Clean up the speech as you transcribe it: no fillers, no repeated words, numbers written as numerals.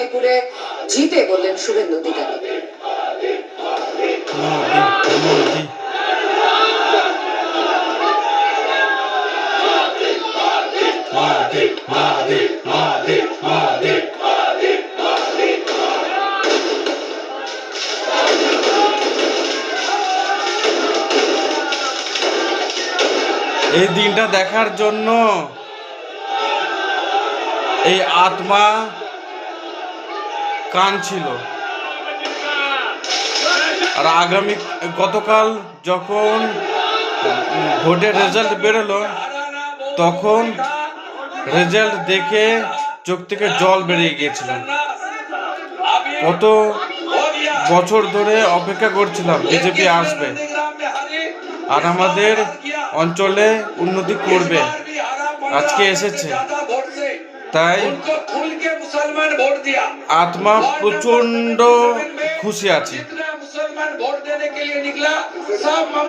মণিপুরে জিতে বললেন শুভেন্দু অধিকারী। এই দিনটা দেখার জন্য এই আত্মা কাঁদছিল। আর আগামী গতকাল যখন ভোটের রেজাল্ট বেরোলো, তখন রেজাল্ট দেখে চোখ থেকে জল বেরিয়ে গিয়েছিল। কত বছর ধরে অপেক্ষা করছিলাম বিজেপি আসবে আর আমাদের অঞ্চলে উন্নতি করবে, আজকে এসেছে। তাই আত্মা প্রচন্ড খুশি আছে।